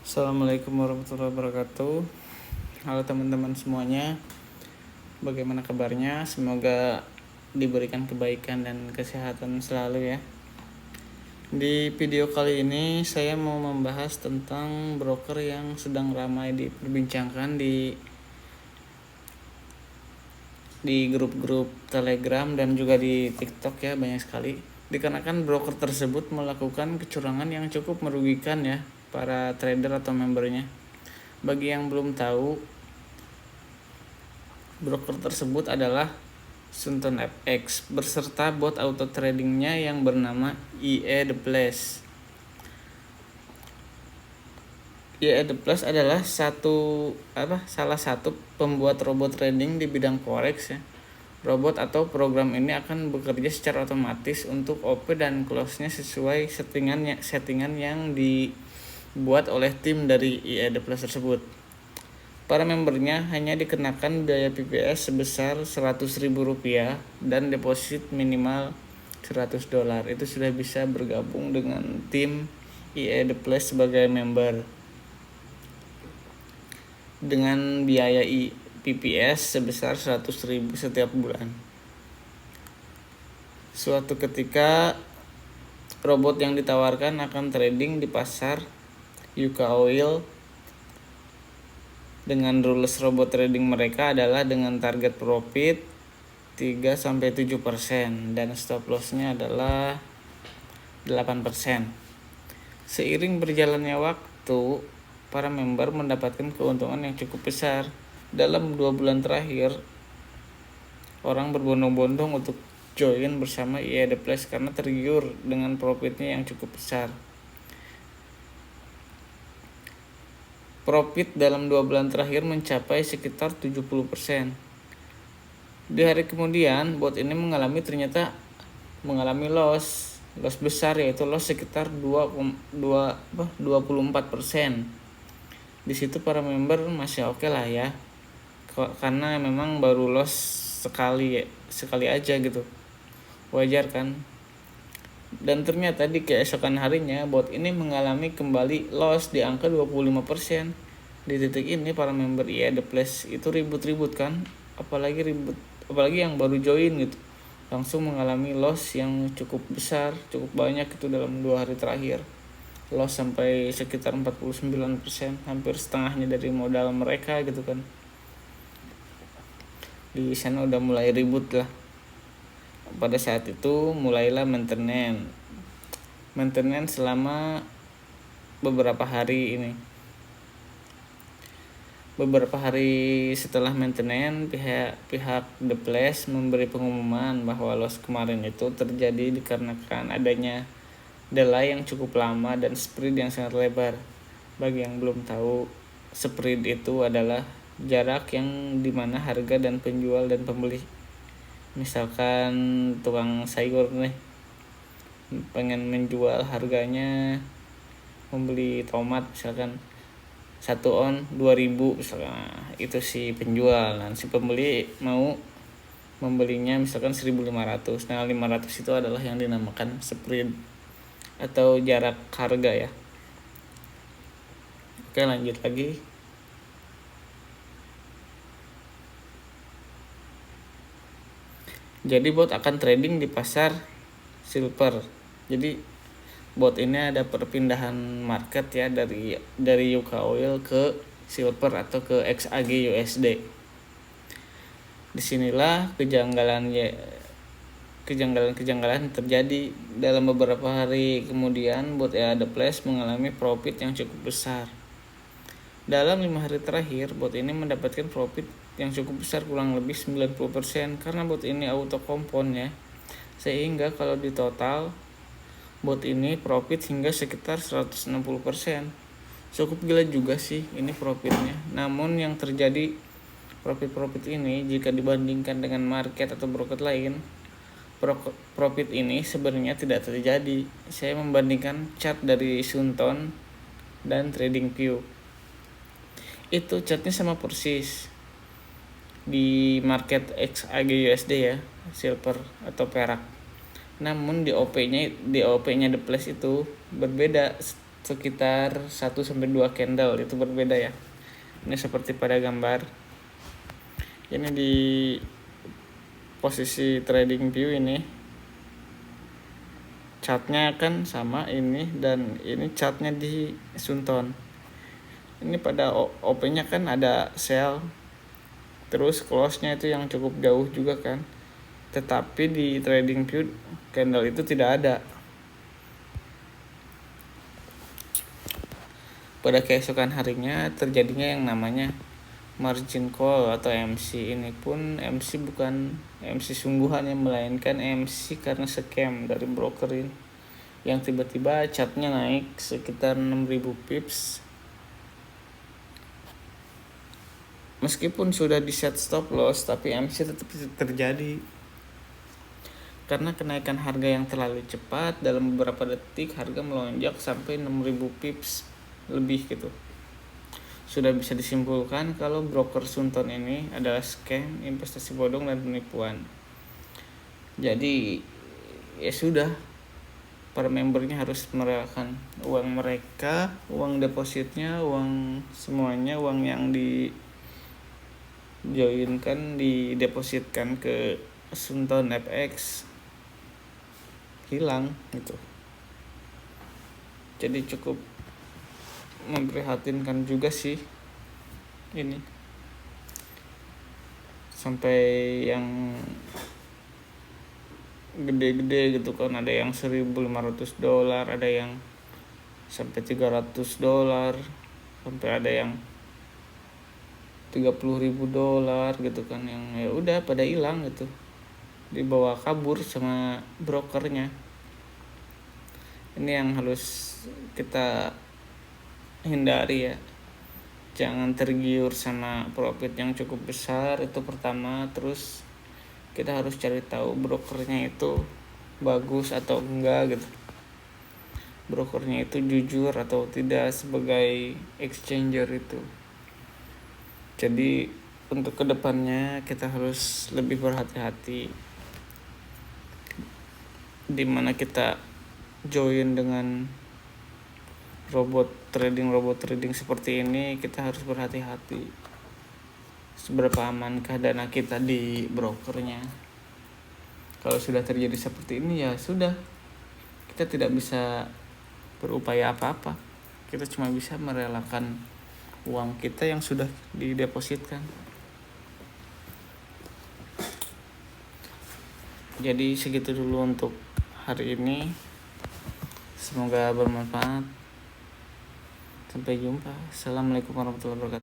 Assalamualaikum warahmatullahi wabarakatuh. Halo teman-teman semuanya, bagaimana kabarnya? Semoga diberikan kebaikan dan kesehatan selalu ya. Di video kali ini saya mau membahas tentang broker yang sedang ramai diperbincangkan di grup-grup Telegram dan juga di TikTok ya, banyak sekali. Dikarenakan broker tersebut melakukan kecurangan yang cukup merugikan ya para trader atau membernya. Bagi yang belum tahu, broker tersebut adalah Sunton FX berserta bot auto tradingnya yang bernama IE The Place. IE The Place adalah salah satu pembuat robot trading di bidang forex ya. Robot atau program ini akan bekerja secara otomatis untuk OP dan close-nya sesuai settingan yang dibuat oleh tim dari IE The Place tersebut. Para membernya hanya dikenakan biaya PPS sebesar Rp100.000 dan deposit minimal $100. Itu sudah bisa bergabung dengan tim IE The Place sebagai member. Dengan biaya PPS sebesar 100.000 setiap bulan. Suatu ketika robot yang ditawarkan akan trading di pasar Yuka Oil. Dengan rules robot trading mereka adalah dengan target profit 3-7% dan stop loss-nya adalah 8%. Seiring berjalannya waktu, para member mendapatkan keuntungan yang cukup besar. Dalam 2 bulan terakhir, orang berbondong-bondong untuk join bersama IE The Place karena tergiur dengan profitnya yang cukup besar. Profit dalam 2 bulan terakhir mencapai sekitar 70%. Di hari kemudian, bot ini mengalami loss besar, yaitu loss sekitar 24%. Di situ para member masih oke lah ya, karena memang baru loss sekali aja gitu, wajar kan. Dan ternyata di keesokan harinya bot ini mengalami kembali loss di angka 25%. Di titik ini para member IE The Place itu ribut-ribut kan, apalagi yang baru join gitu, langsung mengalami loss yang cukup besar, cukup banyak itu dalam 2 hari terakhir. Loss sampai sekitar 49%, hampir setengahnya dari modal mereka gitu kan. Di sana udah mulai ribut lah. Pada saat itu mulailah maintenance selama beberapa hari ini. Beberapa hari setelah maintenance, pihak The Place memberi pengumuman bahwa loss kemarin itu terjadi dikarenakan adanya delay yang cukup lama dan spread yang sangat lebar. Bagi yang belum tahu, spread itu adalah jarak yang dimana harga dan penjual dan pembeli. Misalkan tukang sayur nih pengen menjual harganya, membeli tomat misalkan 1 on 2.000 misalkan, itu si penjual, dan si pembeli mau membelinya misalkan 1.500. Nah 500 itu adalah yang dinamakan spread atau jarak harga ya. Oke, lanjut lagi. Jadi bot akan trading di pasar silver. Jadi bot ini ada perpindahan market ya dari Yuka Oil ke silver atau ke XAG USD. Disinilah kejanggalan terjadi. Dalam beberapa hari kemudian bot IE The Place mengalami profit yang cukup besar. Dalam 5 hari terakhir, bot ini mendapatkan profit yang cukup besar, kurang lebih 90%, karena bot ini auto kompon ya. Sehingga kalau di total, bot ini profit hingga sekitar 160%. Cukup gila juga sih ini profitnya. Namun yang terjadi, profit ini jika dibandingkan dengan market atau broker lain, profit ini sebenarnya tidak terjadi. Saya membandingkan chart dari Sunton dan TradingView. Itu chartnya sama persis di market XAG USD ya, silver atau perak. Namun di OP-nya The Place itu berbeda. sekitar 1-2 candle, itu berbeda ya. Ini seperti pada gambar. Ini di posisi trading view ini chartnya kan sama ini, dan ini chartnya di Sunton. Ini pada OP nya kan ada sell, terus close nya itu yang cukup jauh juga kan, tetapi di trading view candle itu tidak ada. Pada keesokan harinya terjadinya yang namanya margin call atau MC. Ini pun MC bukan MC sungguhan, yang melainkan MC karena scam dari broker ini, yang tiba-tiba chartnya naik sekitar 6.000 pips meskipun sudah di set stop loss, tapi MC tetap terjadi karena kenaikan harga yang terlalu cepat. Dalam beberapa detik harga melonjak sampai 6.000 pips lebih gitu. Sudah bisa disimpulkan kalau broker Sunton ini adalah scam, investasi bodong, dan penipuan. Jadi ya sudah, para membernya harus merelakan uang mereka, uang depositnya, uang semuanya, uang yang di joinkan, didepositkan ke Sunton FX, hilang gitu. Jadi cukup memprihatinkan juga sih ini, sampai yang gede-gede gitu kan, ada yang $1.500, ada yang sampai $300, sampai ada yang $30.000 gitu kan, yang ya udah pada hilang gitu, dibawa kabur sama brokernya. Ini yang harus kita hindari ya, jangan tergiur sama profit yang cukup besar, itu pertama. Terus kita harus cari tahu brokernya itu bagus atau enggak gitu, brokernya itu jujur atau tidak sebagai exchanger itu. Jadi untuk kedepannya kita harus lebih berhati-hati di mana kita join dengan robot trading seperti ini. Kita harus berhati-hati seberapa amankah dana kita di brokernya. Kalau sudah terjadi seperti ini ya sudah, kita tidak bisa berupaya apa-apa, kita cuma bisa merelakan uang kita yang sudah didepositkan. Jadi segitu dulu untuk hari ini, semoga bermanfaat. Sampai jumpa. Assalamualaikum warahmatullahi wabarakatuh.